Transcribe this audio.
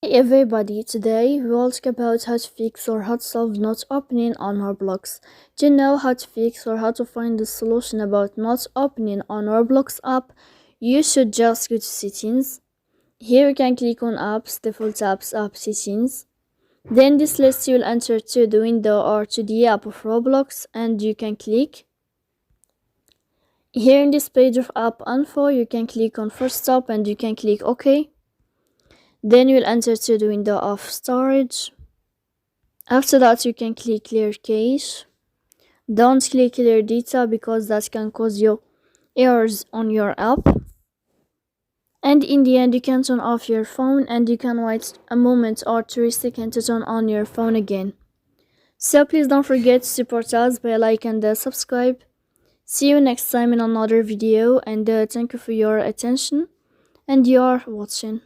Hey everybody, today we will talk about how to fix or how to solve not opening on Roblox. Do you know how to fix or how to find the solution about not opening on Roblox app? You should just go to settings. Here you can click on apps, default apps, app settings. Then this list you will enter to the window or to the app of Roblox and you can click. Here in this page of app info you can click on first stop and you can click OK. Then you will enter to the window of storage. After that you can click clear cache. Don't click clear data because that can cause you errors on your app. And in the end you can turn off your phone and you can wait a moment or 3 seconds to turn on your phone again. So please don't forget to support us by like and subscribe. See you next time in another video and thank you for your attention and your watching.